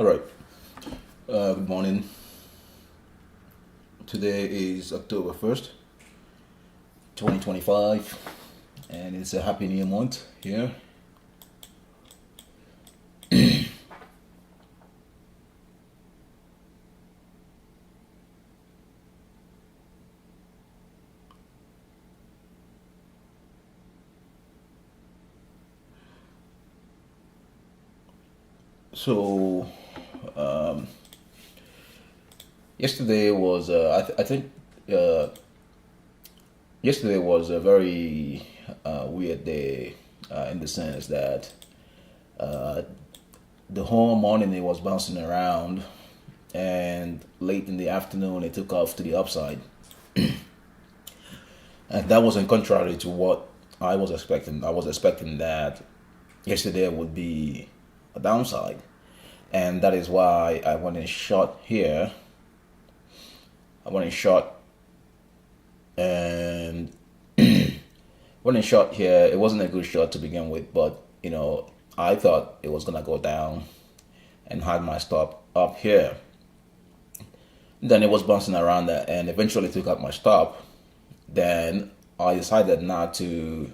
All right. Good morning. Today is October 1st, 2025, and it's a happy new month here. So, um, yesterday was, I think, uh, yesterday was a very weird day in the sense that the whole morning it was bouncing around, and late in the afternoon it took off to the upside. And that wasn't contrary to what I was expecting. I was expecting that yesterday would be a downside. And that is why I went in short here. I went in short and went in short here. It wasn't a good shot to begin with, but I thought it was gonna go down and had my stop up here. Then it was bouncing around that and eventually took out my stop. Then I decided not to,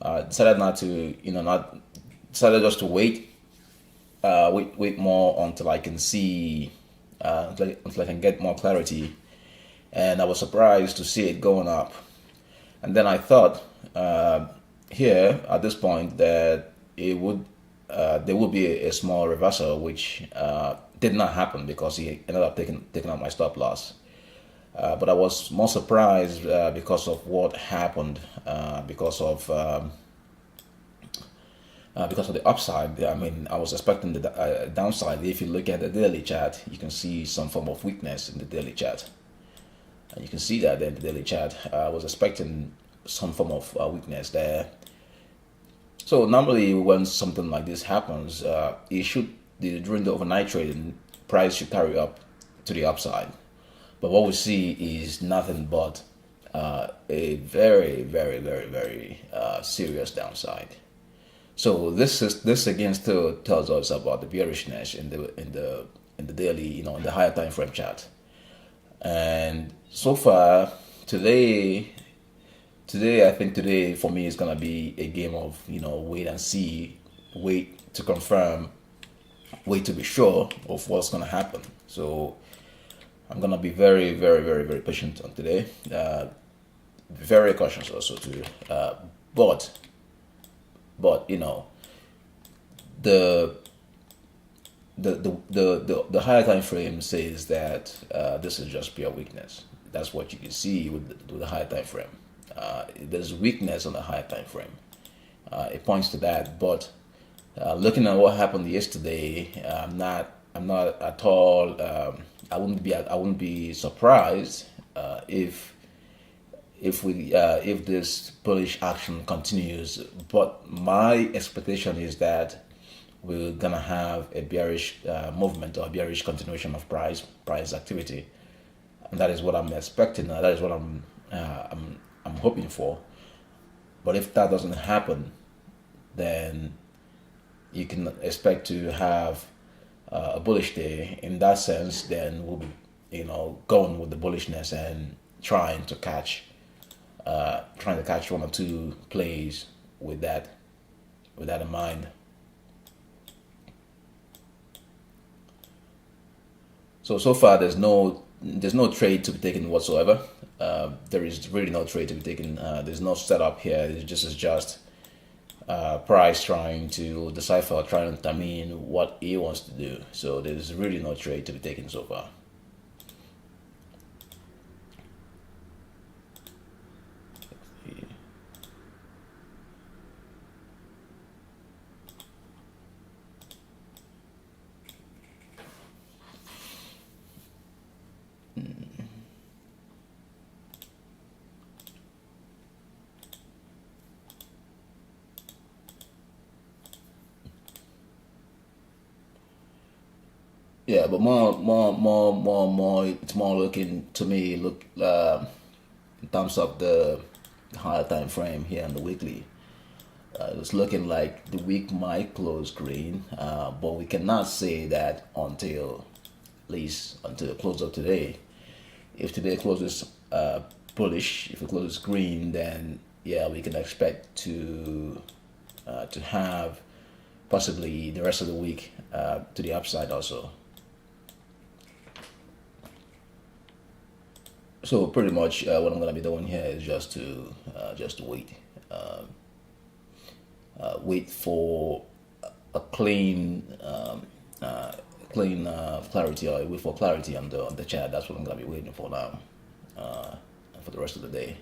not decided just to wait more until I can see, until I can get more clarity. And I was surprised to see it going up. And then I thought here at this point that it would there would be a small reversal, which did not happen because he ended up taking out my stop loss. But I was more surprised because of what happened, because of the upside. I mean, I was expecting the downside. If you look at the daily chart, you can see some form of weakness in the daily chart. And you can see that in the daily chart. I was expecting some form of weakness there. So normally when something like this happens, during the overnight trading, price should carry up to the upside. But what we see is nothing but a very, very, very, very serious downside. So this again still tells us about the bearishness in the daily, in the higher time frame chart. And so far today, I think today for me is gonna be a game of wait and see, wait to confirm, wait to be sure of what's gonna happen. So I'm gonna be very, very, very, very patient on today. Very cautious also too. But the higher time frame says that this is just pure weakness. That's what you can see with the higher time frame. There's weakness on the higher time frame. It points to that. But looking at what happened yesterday, I'm not at all. I wouldn't be surprised if this bullish action continues. But my expectation is that we're gonna have a bearish movement or a bearish continuation of price activity, and that is what I'm expecting. That is what I'm hoping for. But if that doesn't happen, then you can expect to have a bullish day. In that sense, then we'll be going with the bullishness and trying to catch one or two plays with that in mind. So far, there's no trade to be taken whatsoever. There is really no trade to be taken. There's no setup here. It's just price trying to decipher, trying to determine what he wants to do. So there's really no trade to be taken so far. Yeah, but more. It's more looking to me in terms of the higher time frame here on the weekly. It's looking like the week might close green, but we cannot say that until at least until the close of today. If today closes bullish, if it closes green, then yeah, we can expect to have possibly the rest of the week to the upside also. So pretty much what I'm gonna be doing here is just to wait, wait for a clean clarity, or wait for clarity on the chat. That's what I'm gonna be waiting for now, uh, for the rest of the day.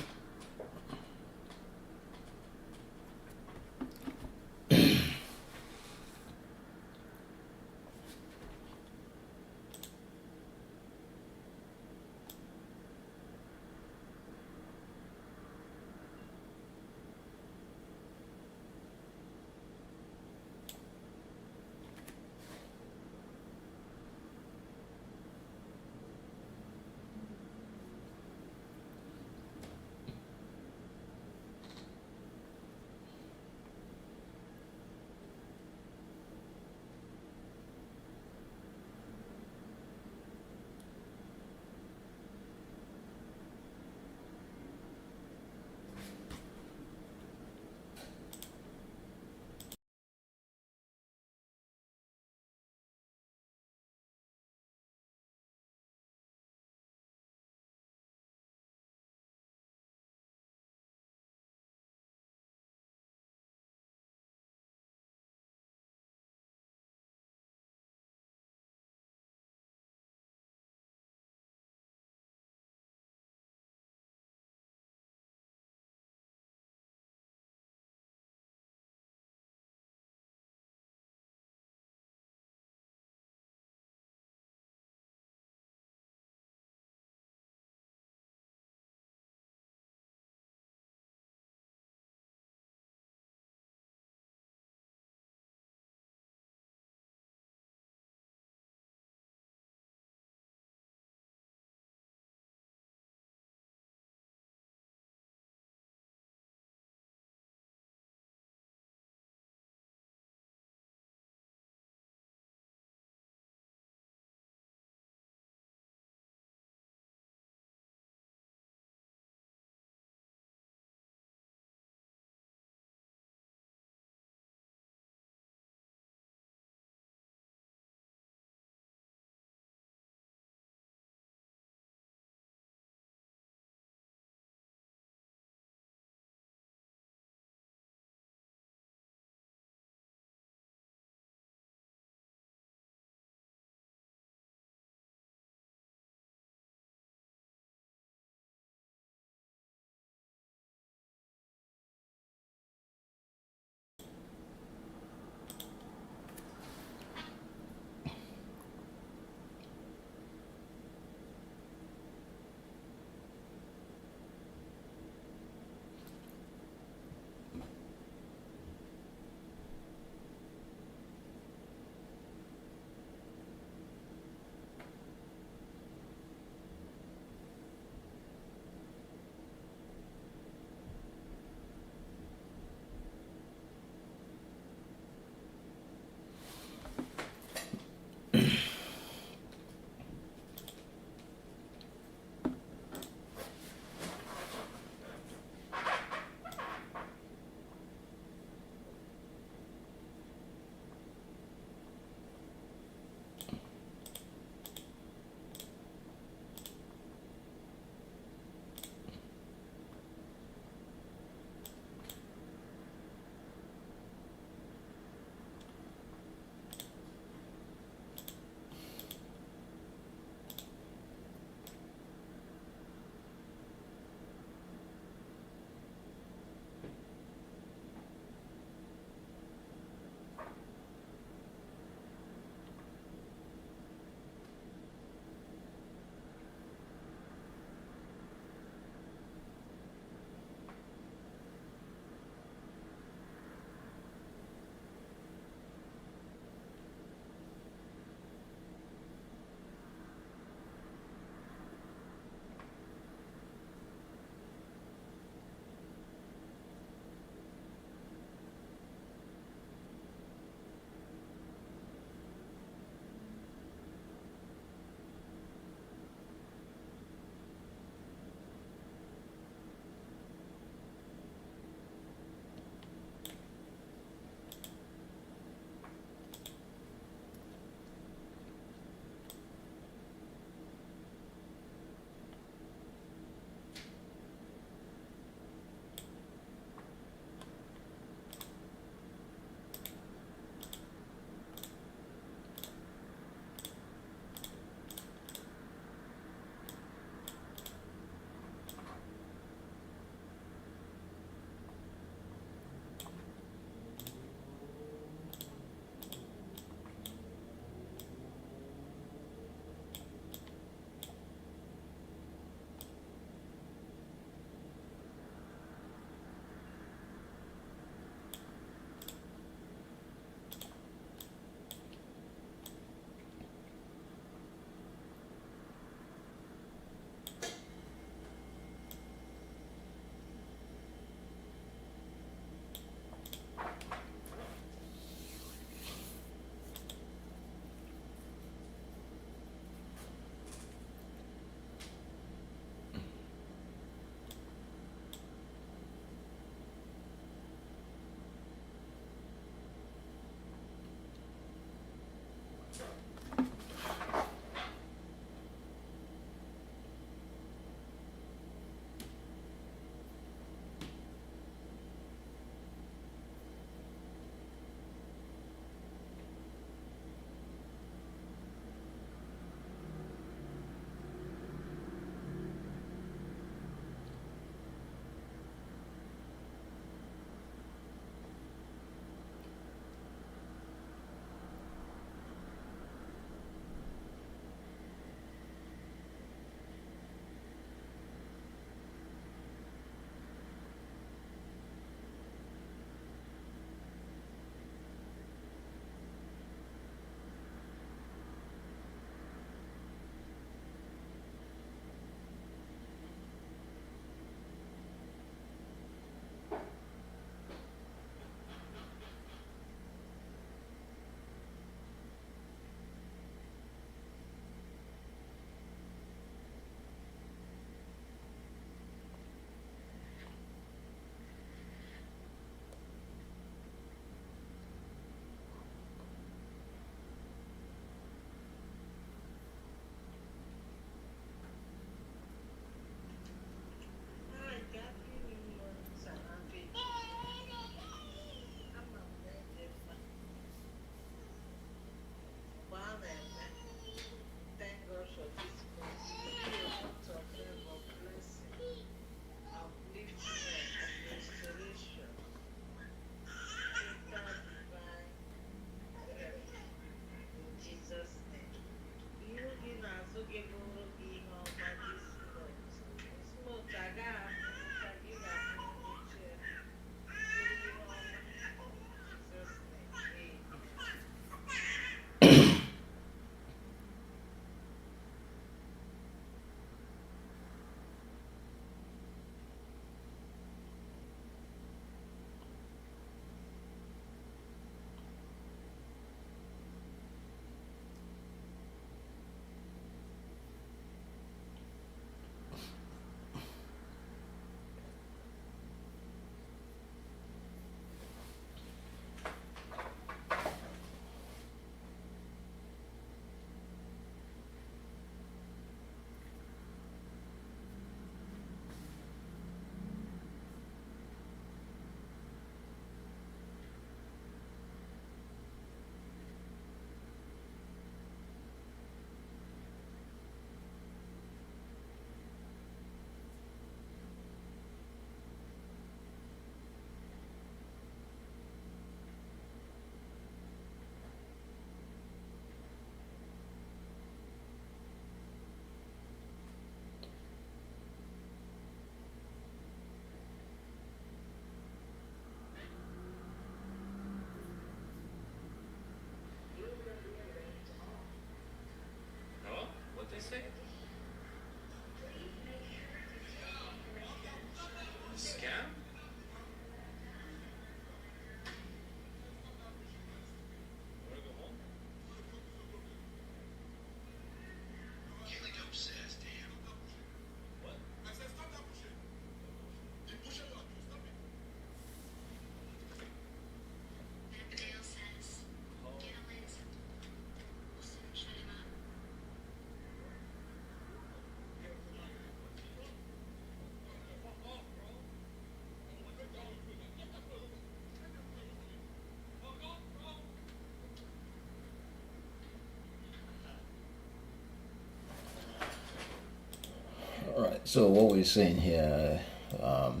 All right. So what we're saying here, um,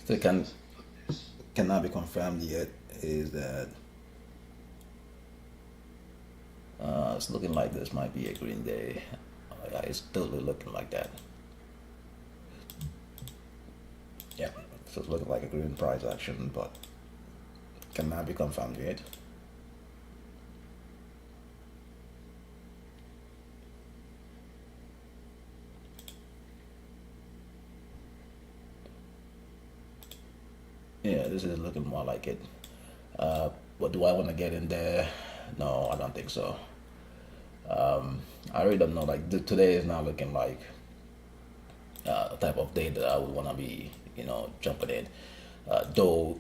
still cannot be confirmed yet, is that it's looking like this might be a green day. Yeah, it's totally looking like that. Yeah, so it's looking like a green price action, but cannot be confirmed yet. Yeah, this is looking more like it. But do I want to get in there? No, I don't think so. I really don't know. Like today is not looking like a type of day that I would want to be, jumping in. Though,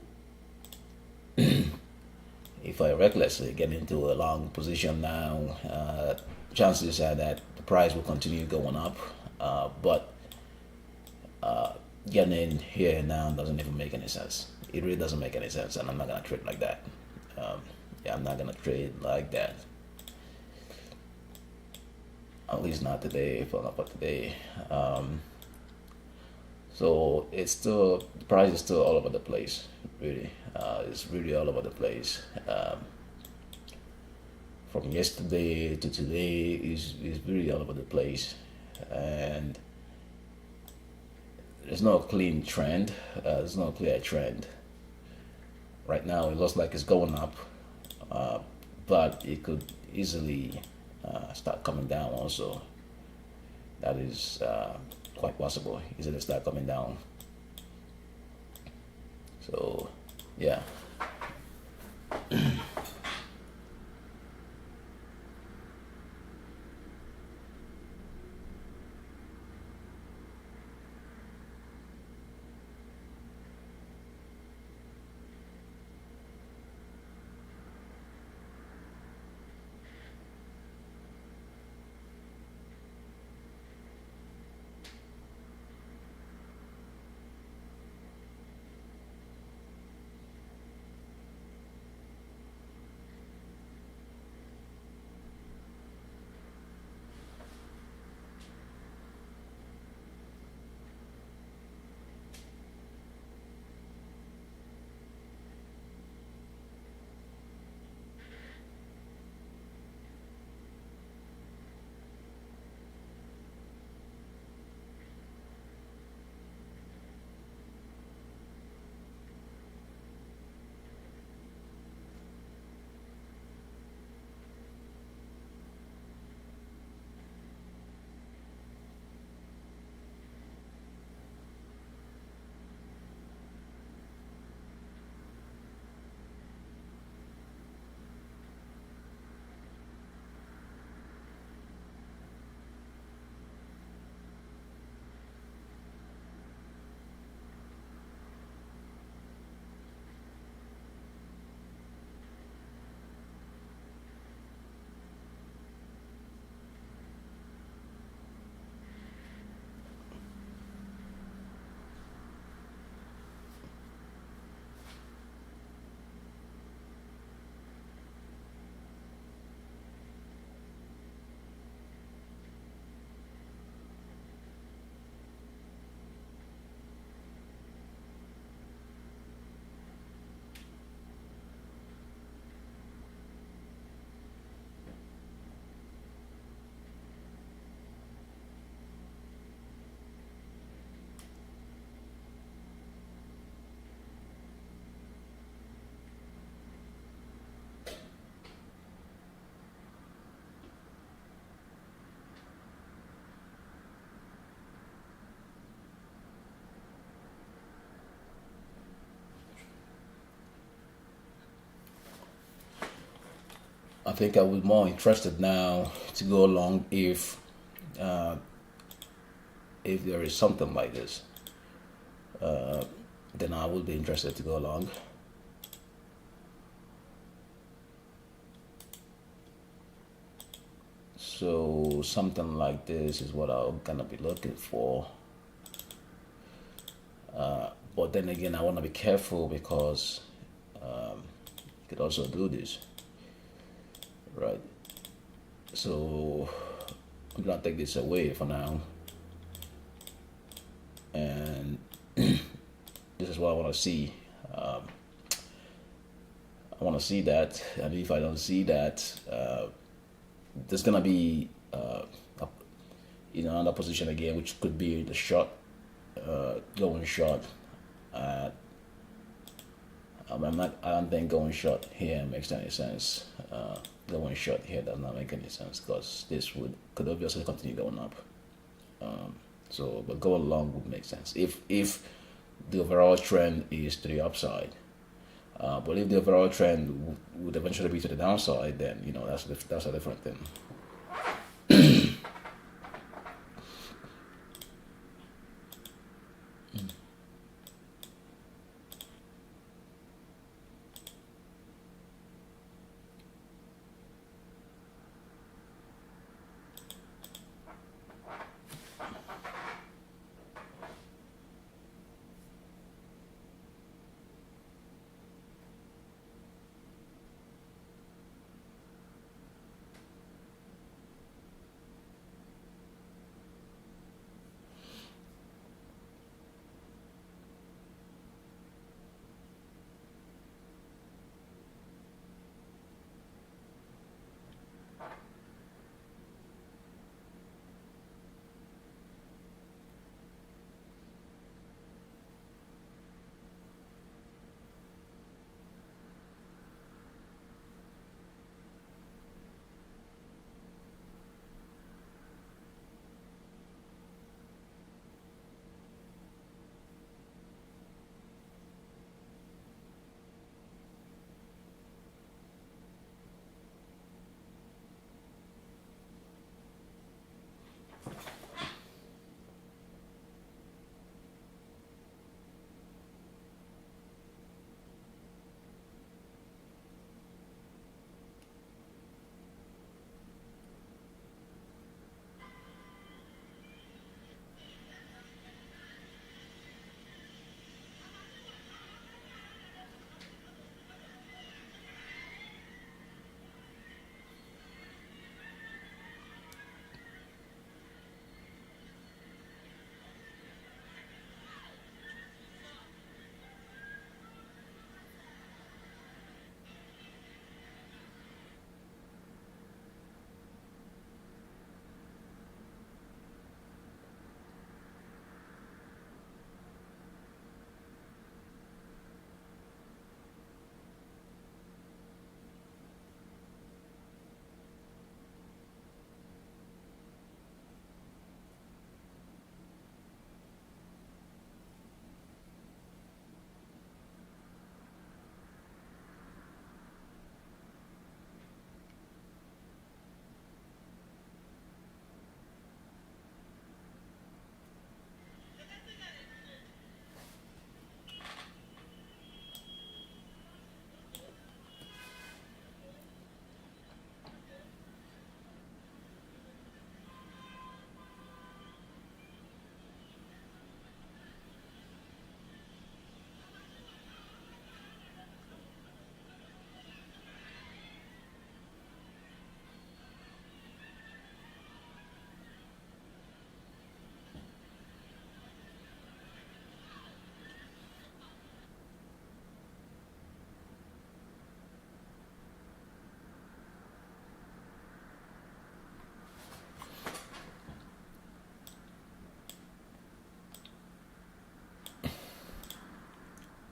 if I recklessly get into a long position now, chances are that the price will continue going up. But getting in here now doesn't even make any sense. It really doesn't make any sense, and I'm not gonna trade like that. Um, yeah, I'm not gonna trade like that. At least not today. If not for today. So it's still the price is still all over the place. Really, it's really all over the place. From yesterday to today is really all over the place, and there's no clean trend. There's no clear trend right now. It looks like it's going up, uh, but it could easily start coming down. Also, that is quite possible. Easily start coming down. So, yeah. think I was more interested now to go along if there is something like this, then I will be interested to go along. So something like this is what I'm gonna be looking for. But then again, I want to be careful because you could also do this, right? So I'm gonna take this away for now, and this is what I want to see. I want to see that, and if I don't see that, there's gonna be a, another position again, which could be the short, going short. Uh, I'm not. I don't think going short here makes any sense. Going short here does not make any sense because this could obviously continue going up. So, but going long would make sense if the overall trend is to the upside. But if the overall trend would eventually be to the downside, then that's a different thing.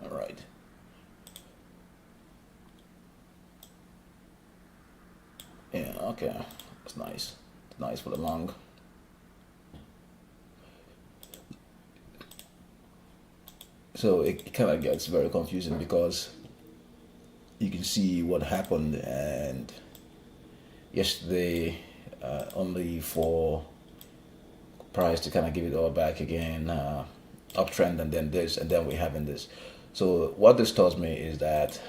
All right. Yeah. Okay. That's nice. It's nice for the long. So it kind of gets very confusing because you can see what happened and yesterday, only for price to kind of give it all back again, uptrend, and then this, and then we're having this. So what this tells me is that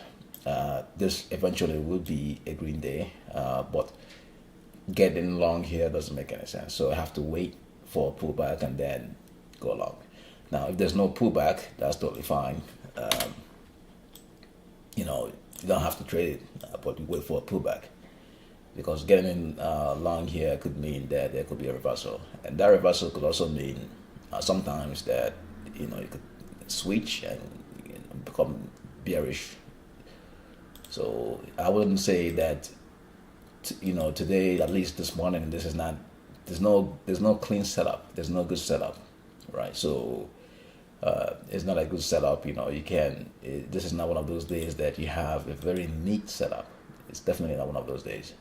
this eventually will be a green day, but getting long here doesn't make any sense. So I have to wait for a pullback and then go long. Now, if there's no pullback, that's totally fine. You don't have to trade it, but you wait for a pullback because getting in long here could mean that there could be a reversal, and that reversal could also mean sometimes that you could switch and become bearish. So I wouldn't say that today, at least this morning, this is not there's no clean setup, there's no good setup, right? So it's not a good setup. This is not one of those days that you have a very neat setup. It's definitely not one of those days.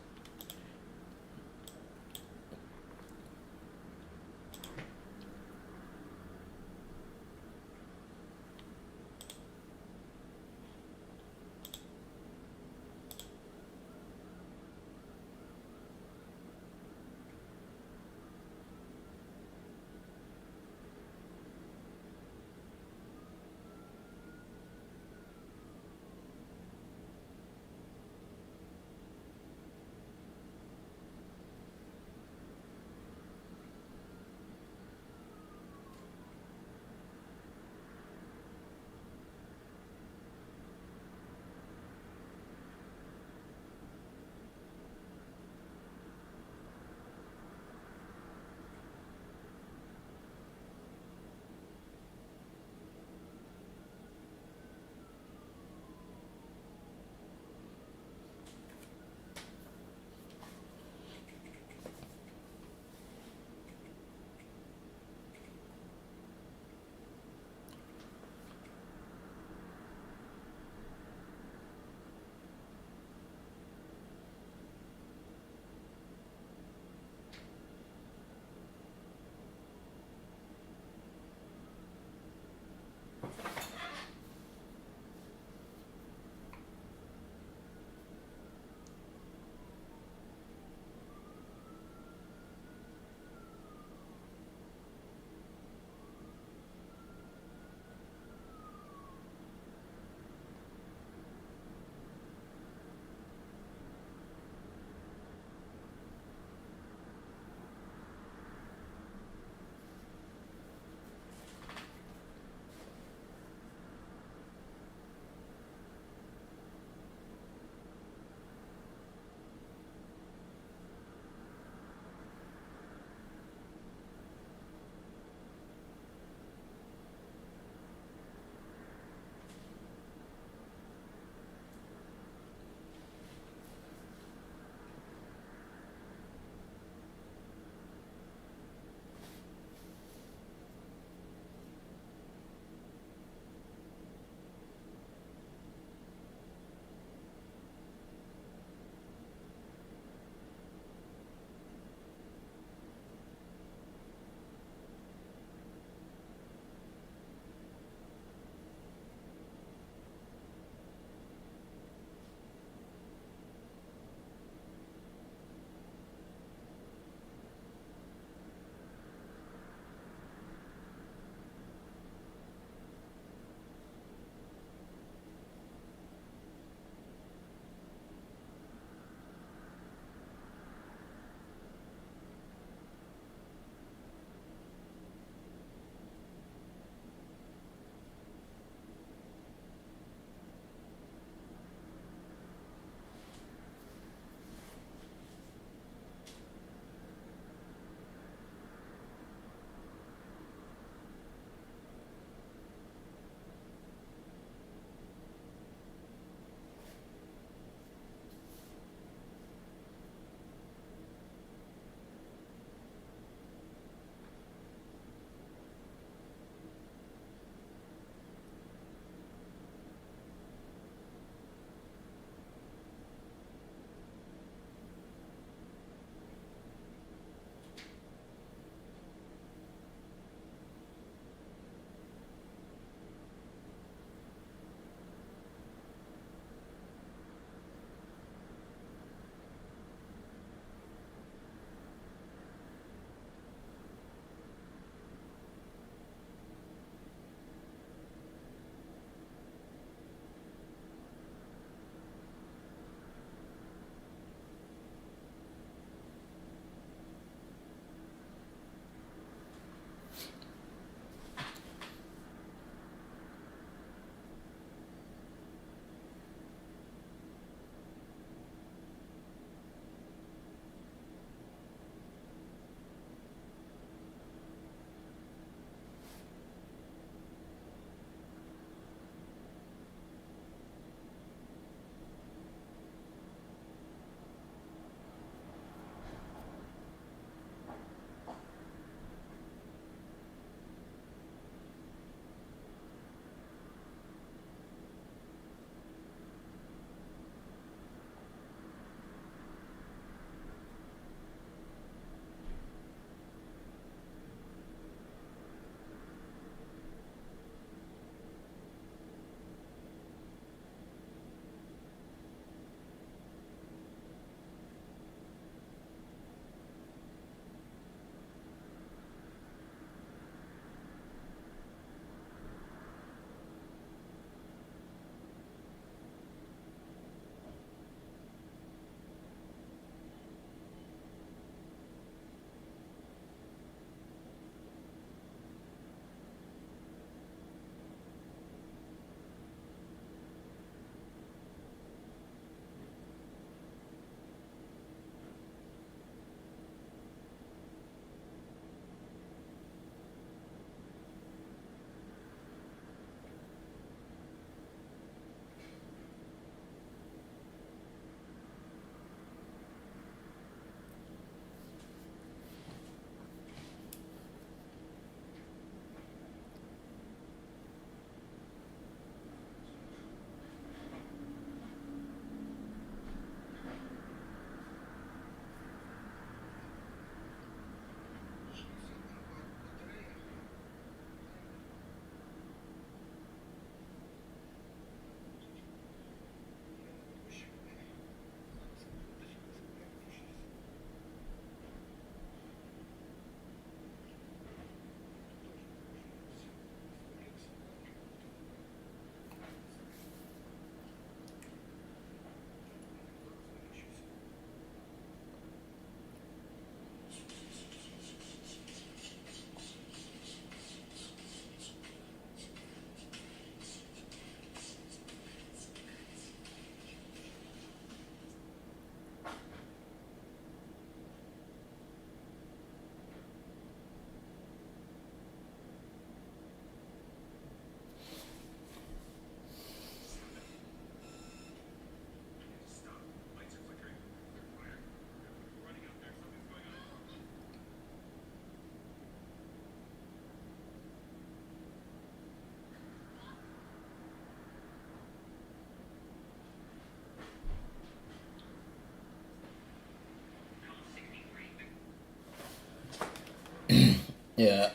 Yeah,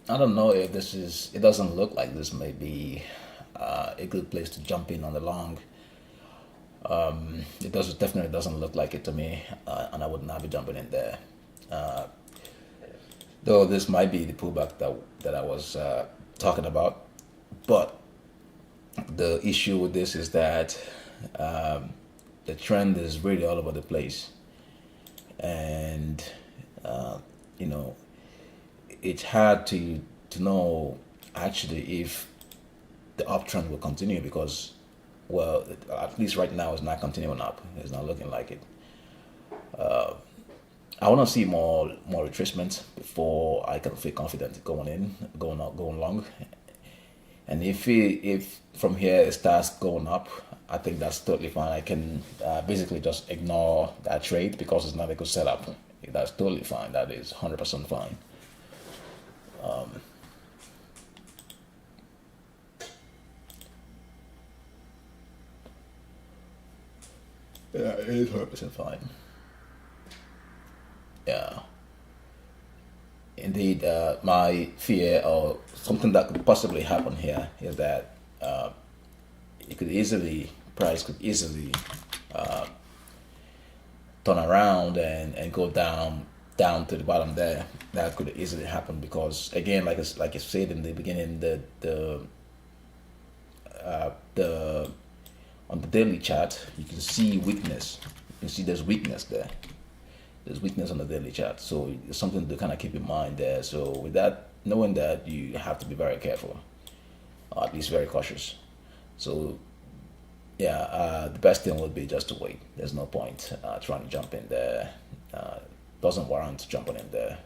I don't know if this is. It doesn't look like this may be a good place to jump in on the long. It does definitely doesn't look like it to me, and I would not be jumping in there. Though this might be the pullback that I was talking about, but the issue with this is that the trend is really all over the place, and you know it's hard to know actually if the uptrend will continue because, well, at least right now it's not continuing up. It's not looking like it. I want to see more retracements before I can feel confident going in, going out, going long. And if from here it starts going up, I think that's totally fine. I can basically just ignore that trade because it's not a good setup. That's totally fine. That is 100% fine. Yeah, it is 100% fine. Yeah. Indeed, my fear or something that could possibly happen here is that it could easily, price could easily turn around and go down to the bottom there. That could easily happen because again, like I said in the beginning, the on the daily chart you can see weakness. You can see there's weakness there. There's weakness on the daily chart, so it's something to kind of keep in mind there. So with that, knowing that, you have to be very careful, or at least very cautious. So yeah, the best thing would be just to wait. There's no point trying to jump in there. Uh, doesn't warrant jumping in there.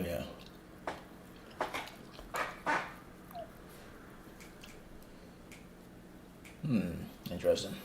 here. Interesting.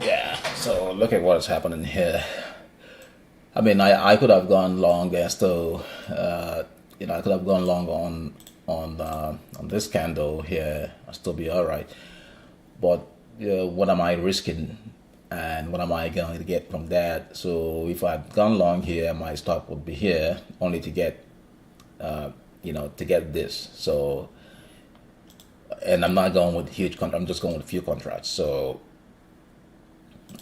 Yeah. So look at what's happening here. I mean, I could have gone long and still, I could have gone long on this candle here. I'll still be all right. But what am I risking, and what am I going to get from that? So if I'd gone long here, my stop would be here, only to get, to get this. So, and I'm not going with huge contract. I'm just going with a few contracts. So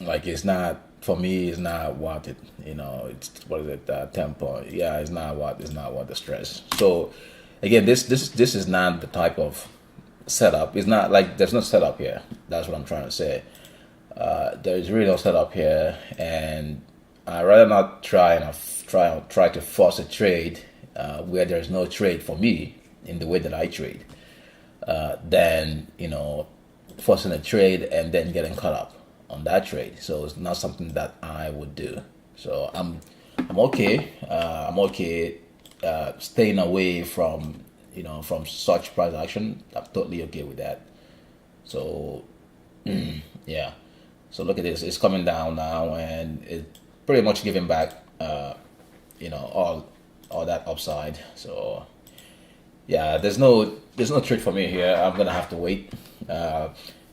like it's not for me, it's not worth it. It's what is it, tempo. Yeah, it's not worth the stress. So again, this is not the type of setup. It's not like there's no setup here. That's what I'm trying to say. There's really no setup here, and I rather not try to force a trade where there's no trade for me in the way that I trade, than forcing a trade and then getting caught up on that trade. So it's not something that I would do. So I'm okay. I'm okay staying away from such price action. I'm totally okay with that. So yeah. So look at this. It's coming down now, and it's pretty much giving back, all that upside. So yeah, there's no trade for me here. I'm gonna have to wait.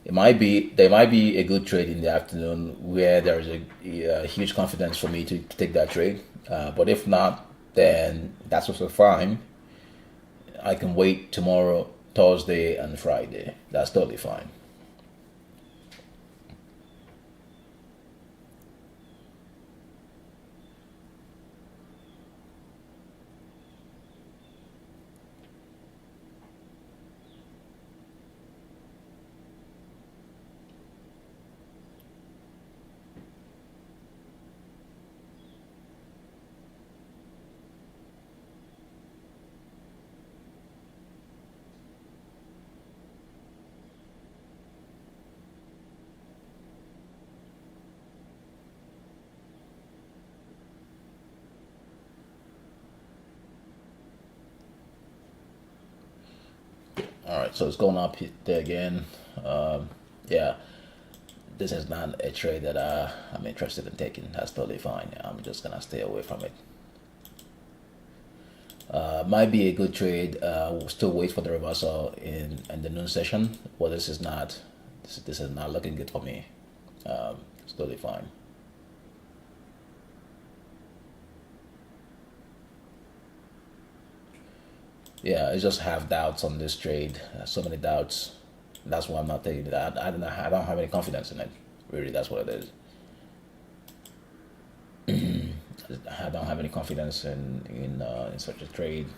There might be a good trade in the afternoon where there is a huge confidence for me to take that trade. But if not, then that's also fine. I can wait tomorrow, Thursday, and Friday. That's totally fine. All right, so it's going up there again. Yeah, this is not a trade that I'm interested in taking. That's totally fine. I'm just gonna stay away from it. Might be a good trade. We'll still wait for the reversal in the noon session. Well, this is not. This is not looking good for me. It's totally fine. Yeah, I just have doubts on this trade. So many doubts. That's why I'm not taking it. I don't have any confidence in it. Really, that's what it is. I don't have any confidence in such a trade.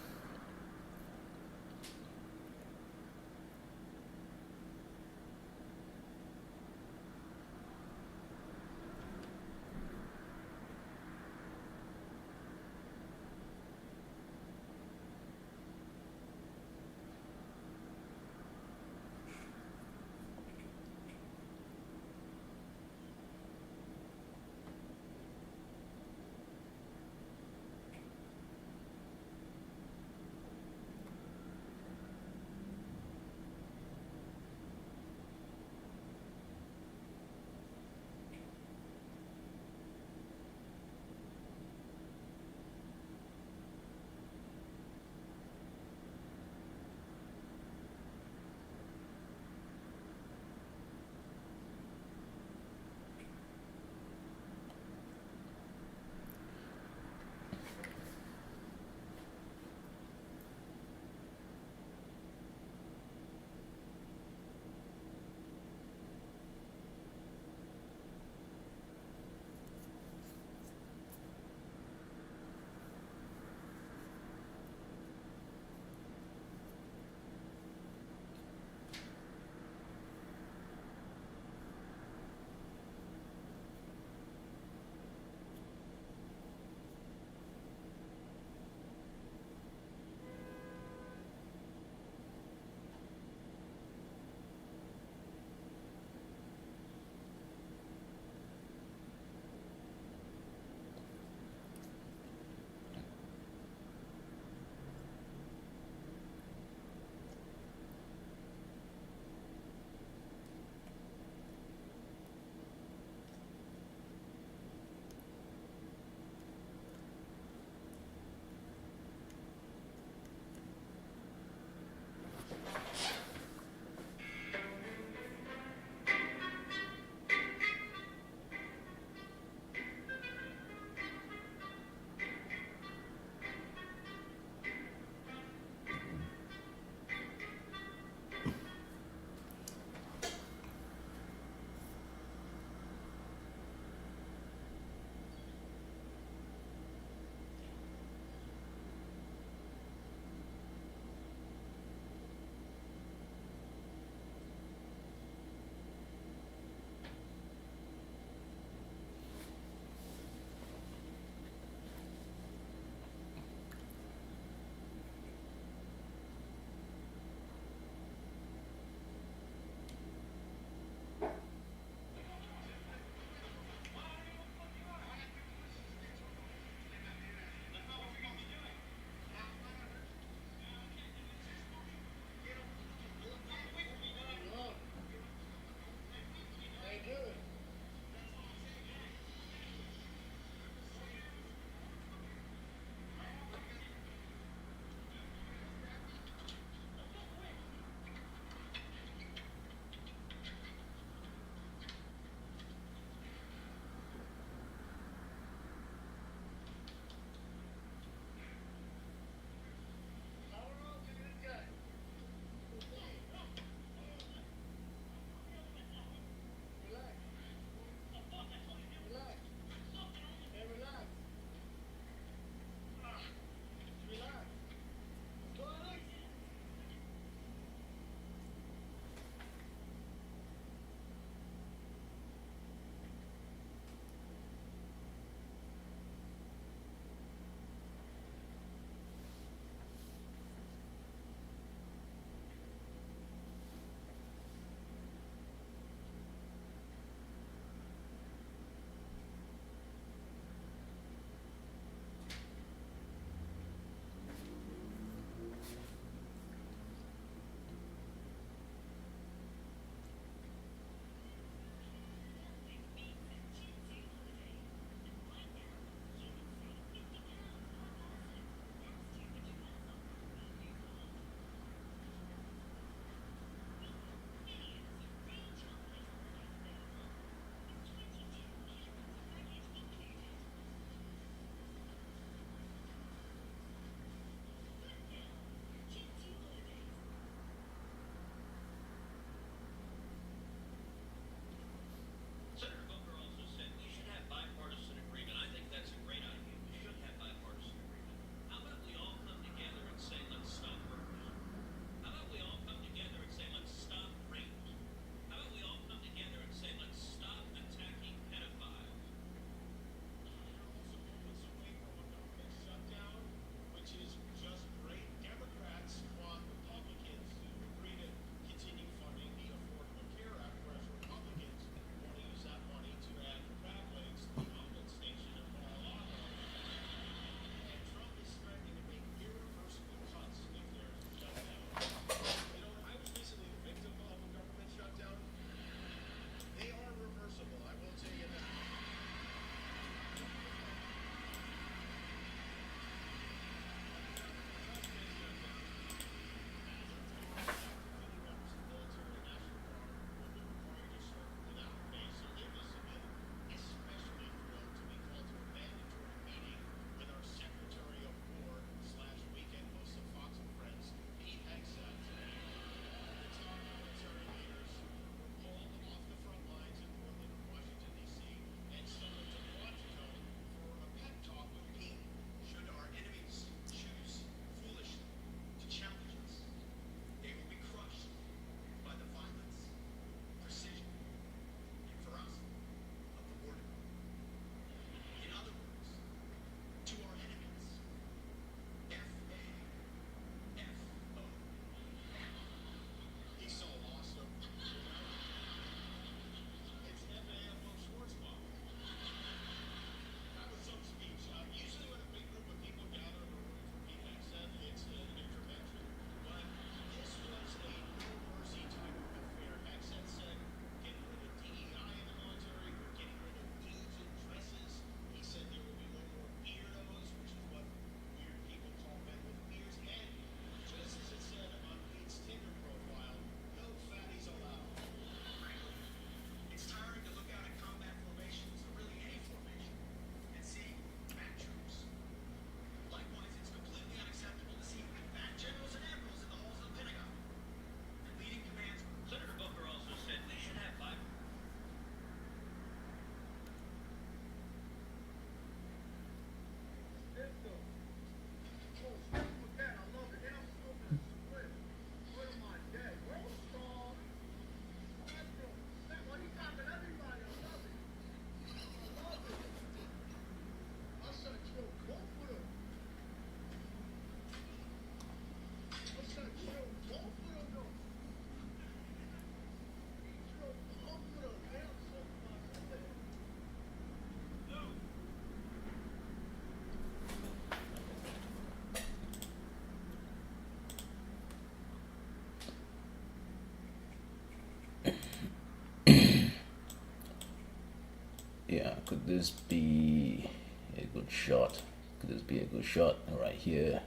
could this be a good shot? Could this be a good shot right here?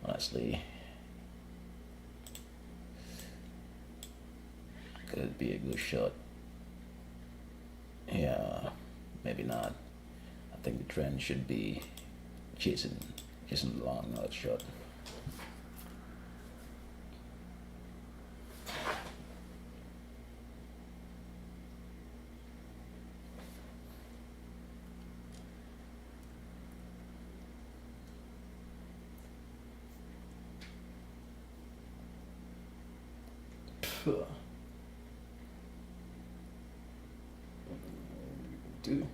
Honestly, could it be a good shot? Yeah, maybe not. I think the trend should be chasing the long, not short. Dude.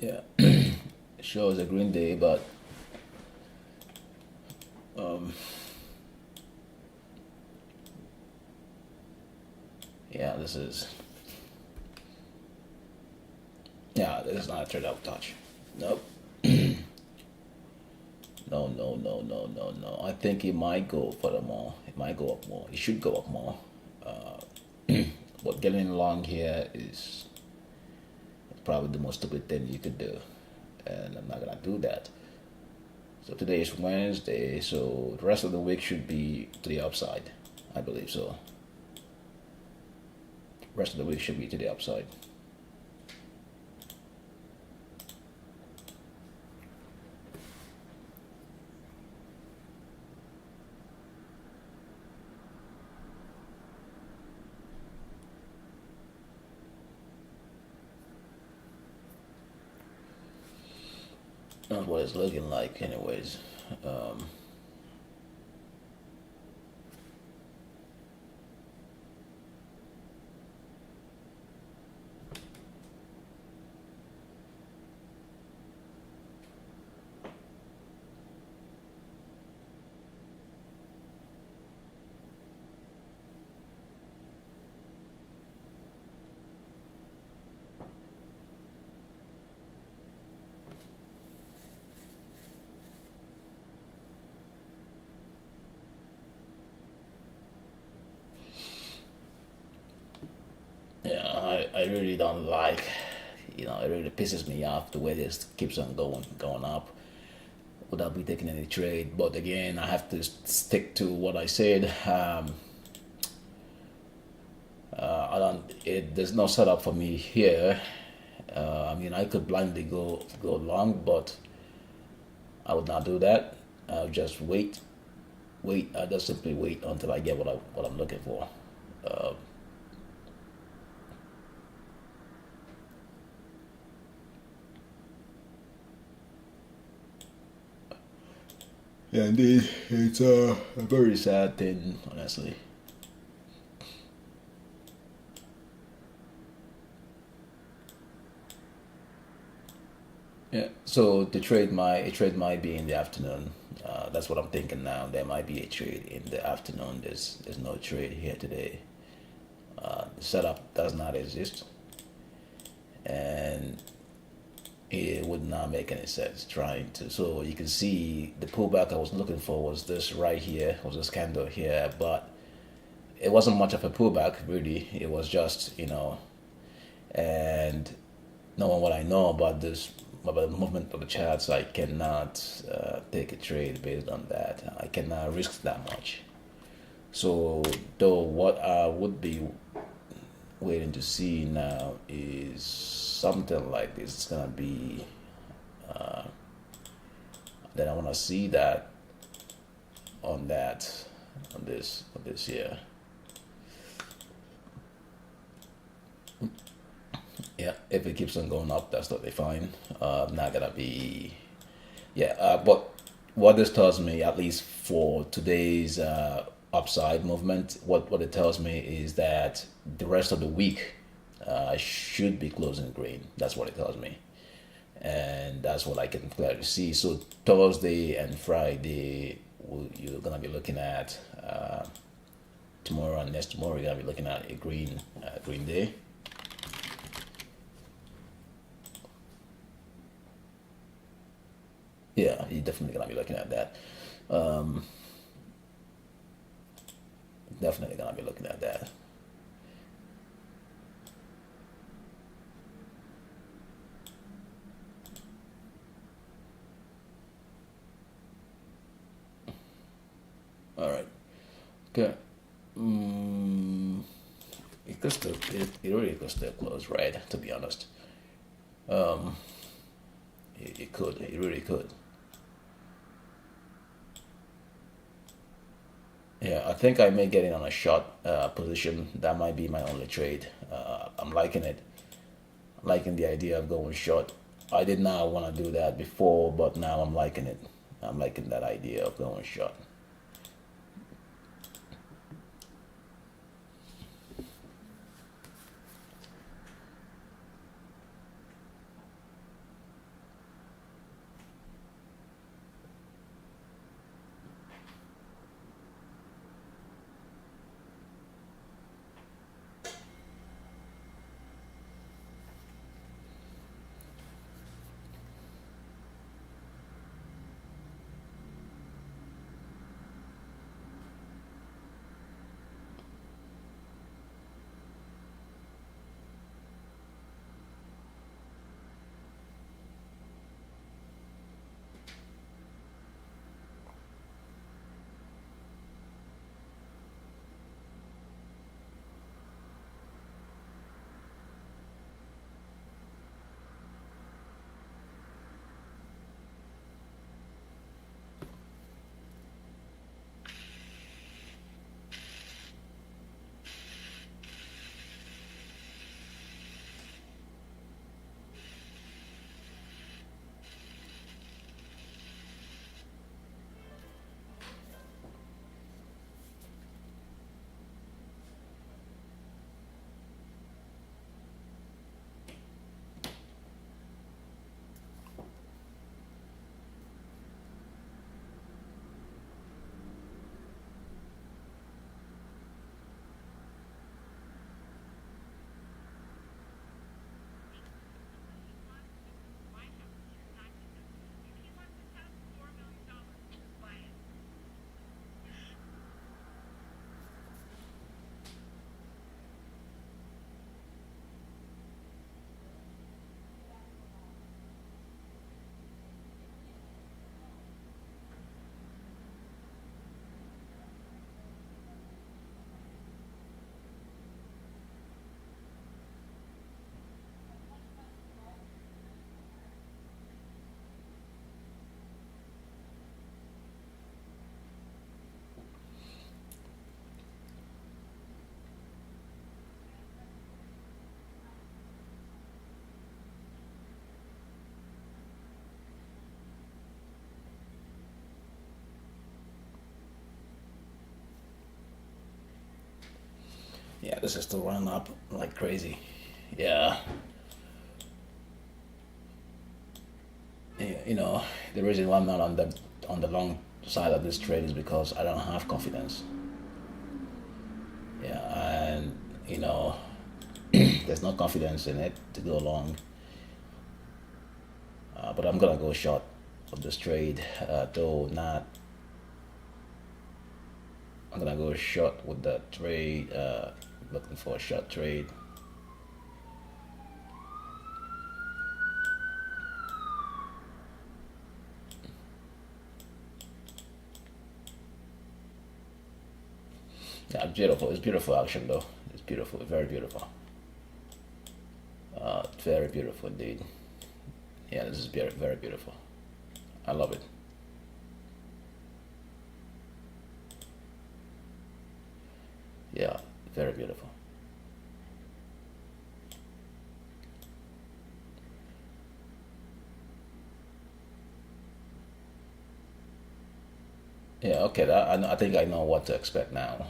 Yeah, it shows a green day, but yeah, this is not a trade I'll touch. Nope. No, no, no, no, no, no. I think it might go further more. It might go up more. It should go up more. But getting long here is probably the most stupid thing you could do, and I'm not gonna do that. So today is Wednesday, so the rest of the week should be to the upside. I believe so. Rest of the week should be to the upside. Not what it's looking like, anyways. Um, yeah, I really don't like, it really pisses me off the way this keeps on going up without me taking any trade. But again, I have to stick to what I said. I don't. There's no setup for me here. I mean, I could blindly go long, but I would not do that. I'll just wait. I just simply wait until I get what I'm looking for. Uh, yeah, indeed, it's a very sad thing, honestly. Yeah. So a trade might be in the afternoon. That's what I'm thinking now. There might be a trade in the afternoon. There's no trade here today. The setup does not exist, and it would not make any sense trying to. So you can see the pullback I was looking for was this right here, was this candle here, but it wasn't much of a pullback really. It was just and knowing what I know about the movement of the charts, I cannot take a trade based on that. I cannot risk that much. So, though, what I would be waiting to see now is something like this. It's gonna be then I want to see that on that on this year. Yeah, if it keeps on going up, that's totally fine. Not gonna be yeah. But what this tells me, at least for today's upside movement, what it tells me is that the rest of the week should be closing green. That's what it tells me, and that's what I can clearly see. So Thursday and Friday, you're gonna be looking at tomorrow and next tomorrow. You're gonna be looking at a green day. Yeah, you're definitely gonna be looking at that. Um, Definitely gonna be looking at that. All right. Okay. Mm, it really could still close, right? To be honest, um, it could. It really could. Yeah, I think I may get in on a short position. That might be my only trade. I'm liking it. Liking the idea of going short. I did not want to do that before, but now I'm liking it. I'm liking that idea of going short. Yeah, this is still running up like crazy. Yeah. Yeah, the reason why I'm not on the long side of this trade is because I don't have confidence. Yeah, and there's no confidence in it to go long. But I'm gonna go short of this trade, though not. I'm gonna go short with that trade. Looking for a short trade. Yeah, beautiful. It's beautiful action though. It's beautiful. Very beautiful. Very beautiful indeed. Yeah, this is very, very beautiful. I love it. Yeah, very beautiful. Yeah, okay. I think I know what to expect now.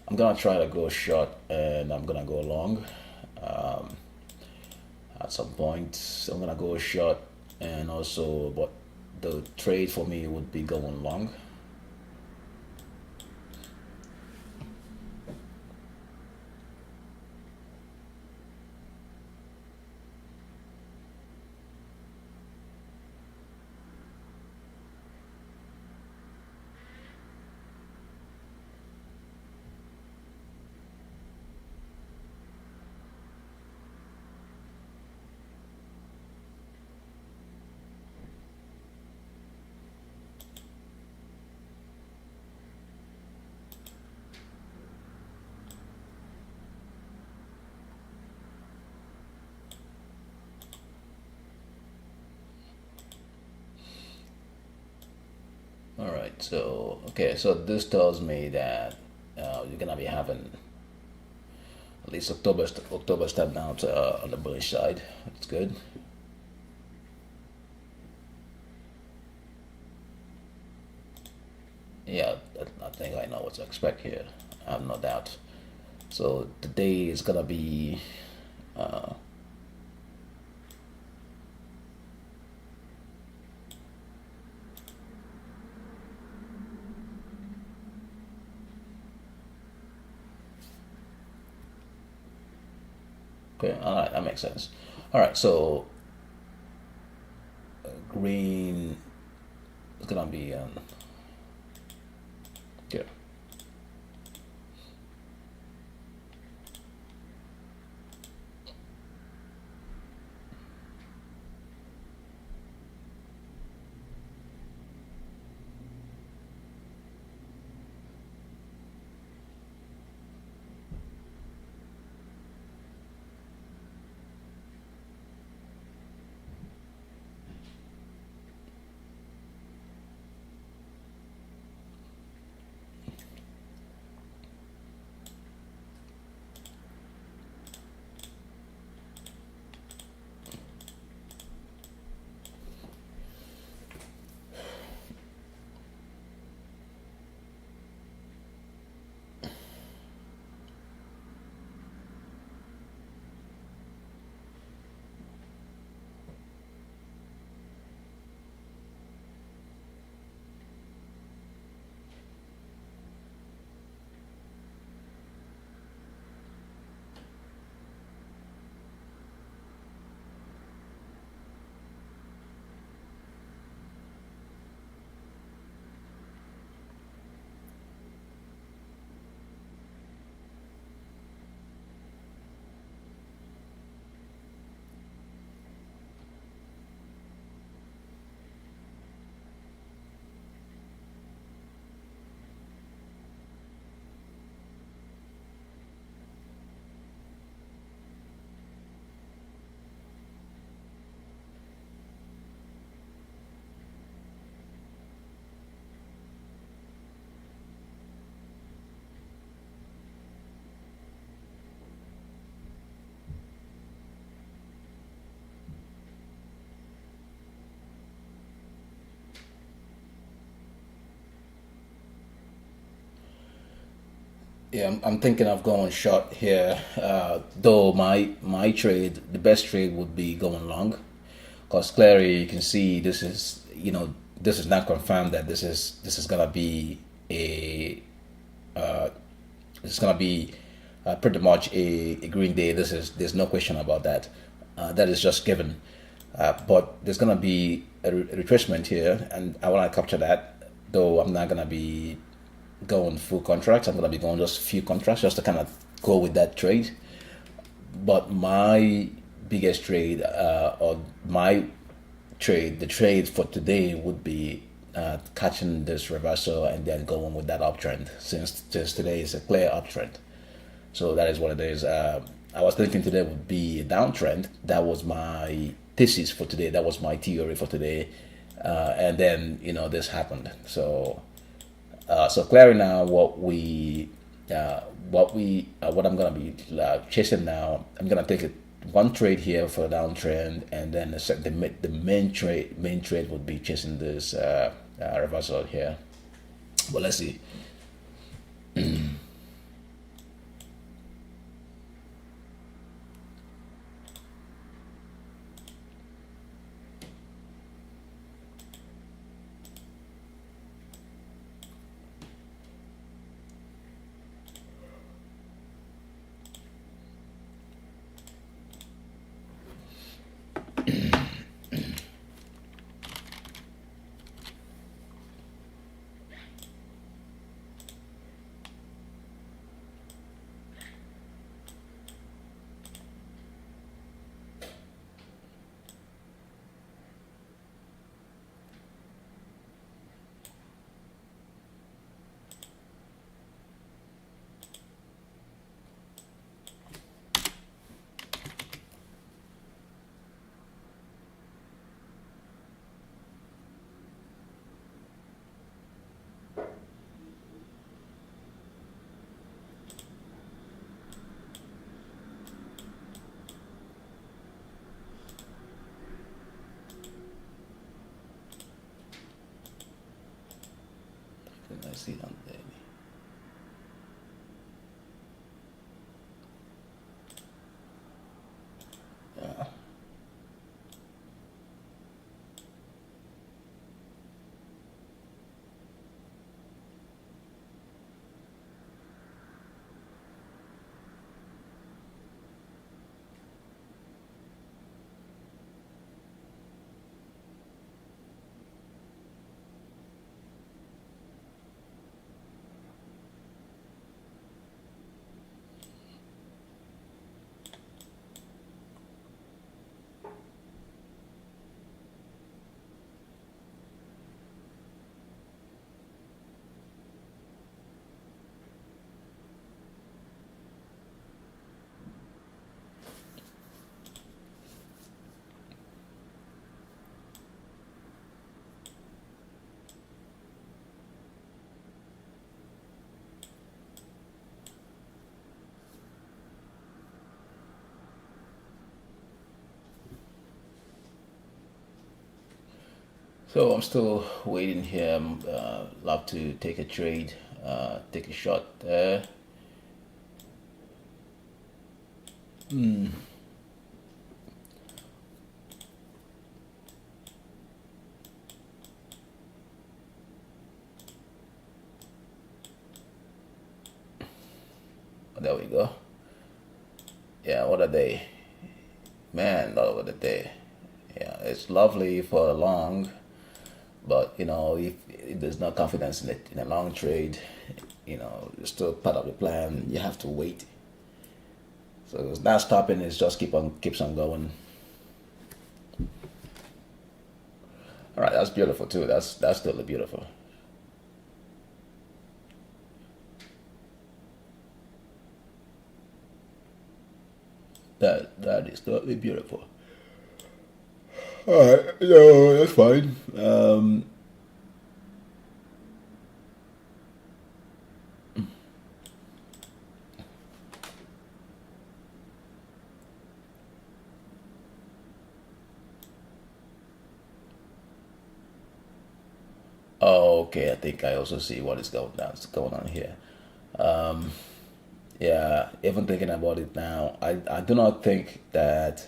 I'm gonna try to go short and I'm gonna go long. At some point, I'm gonna go short and also, but the trade for me would be going long. All right. So okay. So this tells me that you're gonna be having at least October step down to, on the bullish side. That's good. Yeah, I think I know what to expect here. I have no doubt. So today is gonna be okay. All right, that makes sense. All right, so green is gonna be yeah. Yeah, I'm thinking of going short here. Though my trade, the best trade would be going long, because clearly you can see this is, this is not confirmed that this is gonna be a it's gonna be pretty much a green day. There's no question about that. That is just given. But there's gonna be a retracement here, and I want to capture that. Though I'm not gonna be going full contracts. I'm gonna be going just few contracts just to kind of go with that trade. But my biggest trade, or my trade, the trade for today would be catching this reversal and then going with that uptrend, since today is a clear uptrend. So that is what it is. I was thinking today would be a downtrend. That was my thesis for today. That was my theory for today. And then this happened. So clearly now, what I'm gonna be chasing now. I'm gonna take it one trade here for a downtrend, and then the main trade would be chasing this reversal here. But let's see. I see it on there. Yeah. So I'm still waiting here. Love to take a trade, take a shot there. There we go. Yeah, what a day, man! What a day. Yeah, it's lovely for a long, but if there's no confidence in it in a long trade, it's still part of the plan. You have to wait. So it's not stopping. It's just keeps on going. All right, that's beautiful too. That's totally beautiful. That is totally beautiful. All right, that's fine. Oh, okay. I think I also see what is going on here. Yeah, even thinking about it now, I do not think that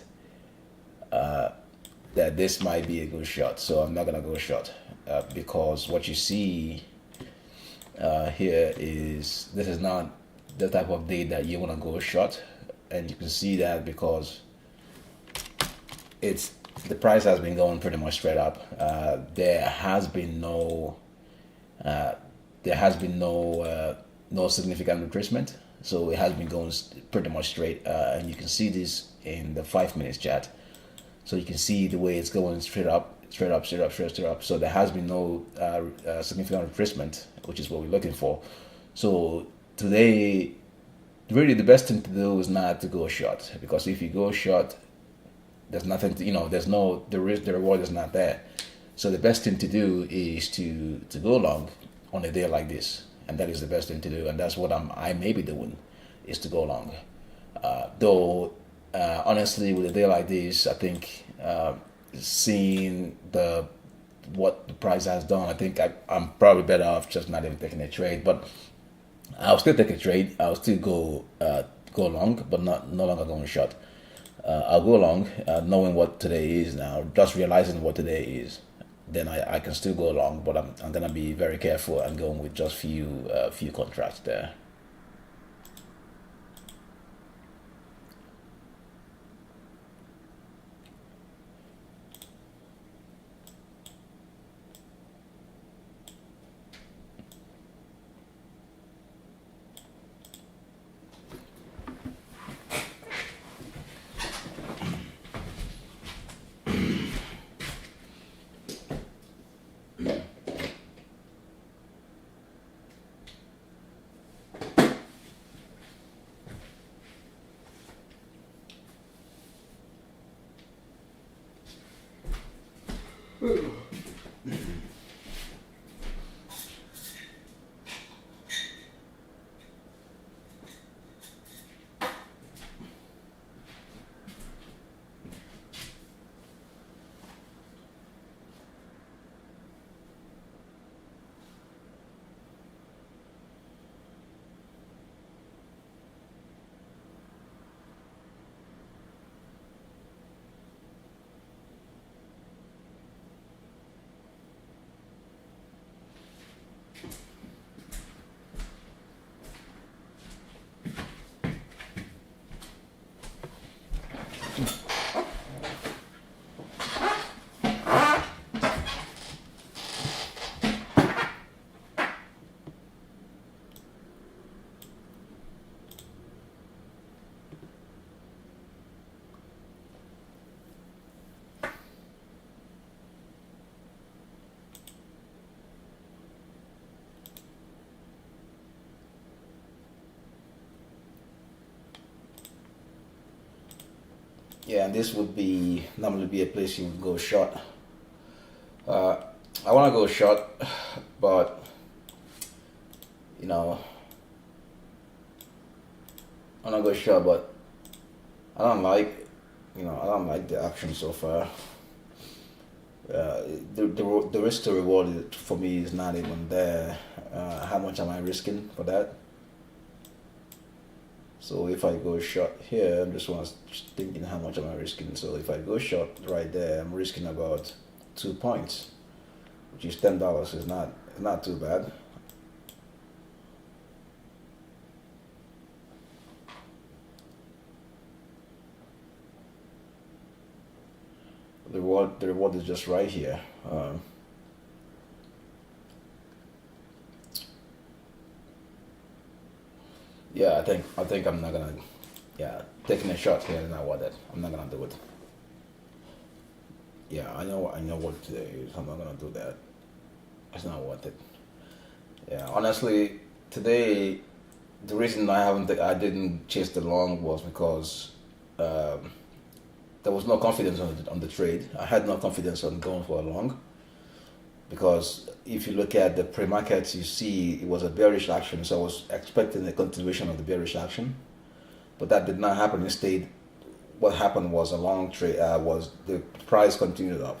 that this might be a good shot. So I'm not gonna go short because what you see here is this is not the type of day that you wanna go short, and you can see that because it's the price has been going pretty much straight up. There has been no significant retracement, so it has been going pretty much straight, and you can see this in the 5 minutes chart. So you can see the way it's going straight up, straight up, straight up, straight up. So there has been no significant retracement, which is what we're looking for. So today, really the best thing to do is not to go short, because if you go short, there's nothing to, there's no, the risk, the reward is not there. So the best thing to do is to go long on a day like this, and that is the best thing to do, and that's what I may be doing, is to go long. Though honestly, with a day like this, I think seeing the what the price has done, I think I'm probably better off just not even taking a trade. But I'll still take a trade. I'll still go long, but not no longer going short. I'll go long, knowing what today is now, just realizing what today is. Then I can still go long, but I'm gonna be very careful and going with just few contracts there. Yeah, and this would be normally be a place you would go short. Uh, I want to go short, but you know, I want to go short, but I don't like, I don't like the action so far. The risk to reward for me is not even there. How much am I risking for that? So if I go short here, I'm just thinking how much am I risking. So if I go short right there, I'm risking about 2 points, which is $10. Is not too bad. The reward is just right here. Yeah, I think I'm not gonna. Yeah, taking a shot here is not worth it. I'm not gonna do it. Yeah, I know what today is. I'm not gonna do that. It's not worth it. Yeah, honestly, today the reason I didn't chase the long was because um, there was no confidence on the trade. I had no confidence on going for a long because if you look at the pre-market, you see it was a bearish action. So I was expecting a continuation of the bearish action, but that did not happen. Instead, what happened was a long trade. Was the price continued up,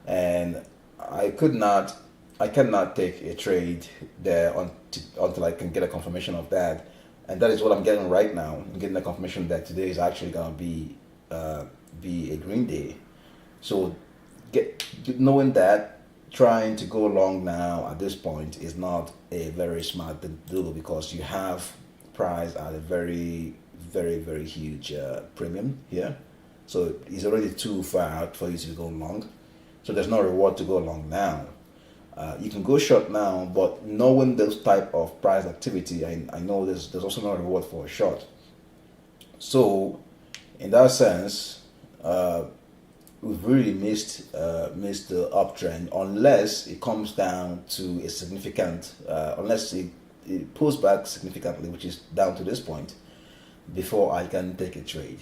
and I could not, I cannot take a trade there until I can get a confirmation of that and that is what I'm getting right now. I'm getting the confirmation that today is actually gonna be a green day. So knowing that, trying to go long now at this point is not a very smart thing to do, because you have price at a very huge premium here. So it's already too far out for you to go long. So there's no reward to go long now. You can go short now, but knowing those type of price activity, I know there's also no reward for a short. So in that sense, we've really missed the uptrend, unless it comes down to a significant, unless it pulls back significantly, which is down to this point, before I can take a trade.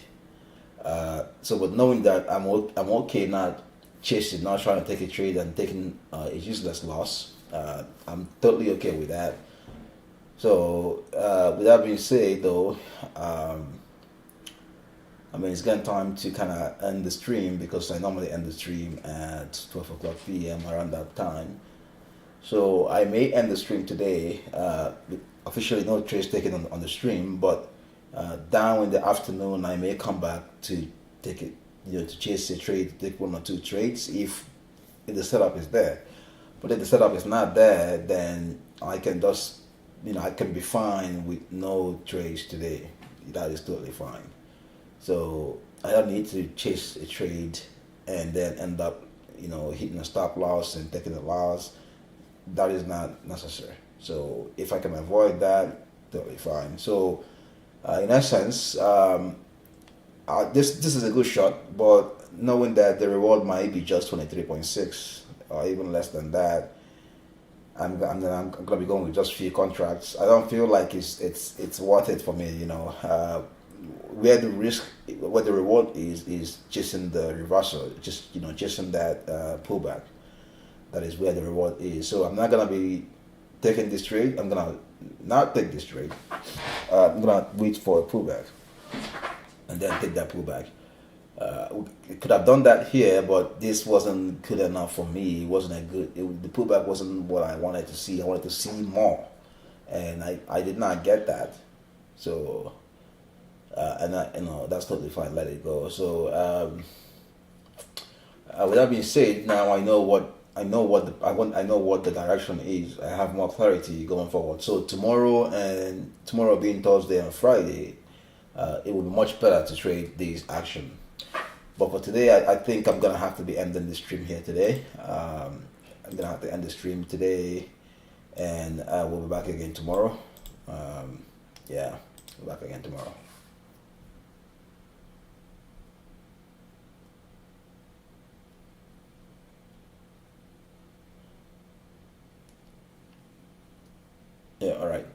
So, but knowing that I'm okay not chasing, not trying to take a trade and taking a useless loss, I'm totally okay with that. So, with that being said, though, I mean, it's getting time to kind of end the stream, because I normally end the stream at 12 o'clock p.m. around that time. So I may end the stream today. Officially, no trades taken on the stream, but down in the afternoon, I may come back to take it, to chase a trade, take one or two trades if the setup is there. But if the setup is not there, then I can just, I can be fine with no trades today. That is totally fine. So I don't need to chase a trade and then end up, hitting a stop loss and taking a loss. That is not necessary. So if I can avoid that, totally fine. So in essence, this is a good shot, but knowing that the reward might be just 23.6 or even less than that, I'm gonna be going with just few contracts. I don't feel like it's worth it for me. Where the risk, where the reward is chasing the reversal, just chasing that pullback. That is where the reward is. So I'm not gonna be taking this trade. I'm gonna not take this trade. I'm gonna wait for a pullback and then take that pullback. We could have done that here, but this wasn't good enough for me. It wasn't a good. The pullback wasn't what I wanted to see. I wanted to see more, and I did not get that. So and that's totally fine. Let it go. So with that being said, now I know what the direction is. I have more clarity going forward. So tomorrow being Thursday and Friday, it will be much better to trade these action. But for today, I think I'm gonna have to be ending the stream here today. I'm gonna have to end the stream today, and we'll be back again tomorrow. Yeah, we'll be back again tomorrow. Yeah, all right.